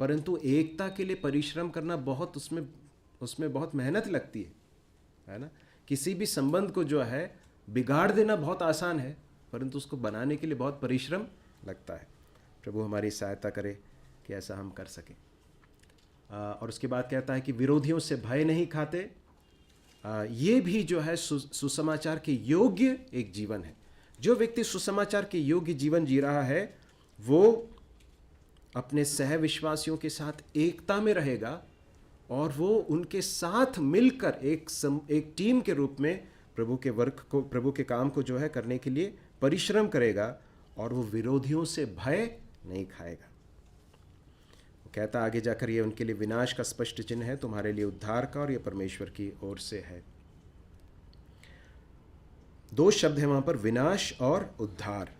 परंतु एकता के लिए परिश्रम करना बहुत, उसमें बहुत मेहनत लगती है ना। किसी भी संबंध को जो है बिगाड़ देना बहुत आसान है, परंतु उसको बनाने के लिए बहुत परिश्रम लगता है। प्रभु हमारी सहायता करे कि ऐसा हम कर सकें। और उसके बाद कहता है कि विरोधियों से भय नहीं खाते। ये भी जो है सुसमाचार के योग्य एक जीवन है। जो व्यक्ति सुसमाचार के योग्य जीवन जी रहा है वो अपने सह विश्वासियों के साथ एकता में रहेगा और वो उनके साथ मिलकर एक टीम के रूप में प्रभु के वर्क को, प्रभु के काम को जो है करने के लिए परिश्रम करेगा, और वो विरोधियों से भय नहीं खाएगा। वो कहता आगे जाकर ये उनके लिए विनाश का स्पष्ट चिन्ह है, तुम्हारे लिए उद्धार का, और ये परमेश्वर की ओर से है। दो शब्द है वहां पर, विनाश और उद्धार।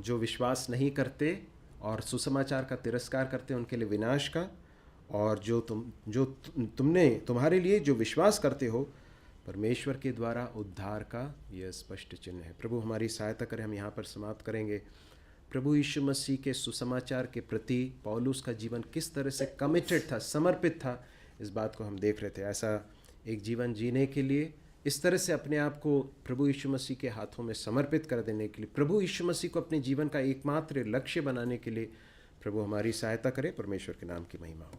जो विश्वास नहीं करते और सुसमाचार का तिरस्कार करते हैं उनके लिए विनाश का, और तुम्हारे लिए जो विश्वास करते हो परमेश्वर के द्वारा उद्धार का यह स्पष्ट चिन्ह है। प्रभु हमारी सहायता करें। हम यहाँ पर समाप्त करेंगे। प्रभु यीशु मसीह के सुसमाचार के प्रति पौलुस का जीवन किस तरह से कमिटेड था, समर्पित था, इस बात को हम देख रहे थे। ऐसा एक जीवन जीने के लिए, इस तरह से अपने आप को प्रभु यीशु मसीह के हाथों में समर्पित कर देने के लिए, प्रभु यीशु मसीह को अपने जीवन का एकमात्र लक्ष्य बनाने के लिए प्रभु हमारी सहायता करे। परमेश्वर के नाम की महिमा हो।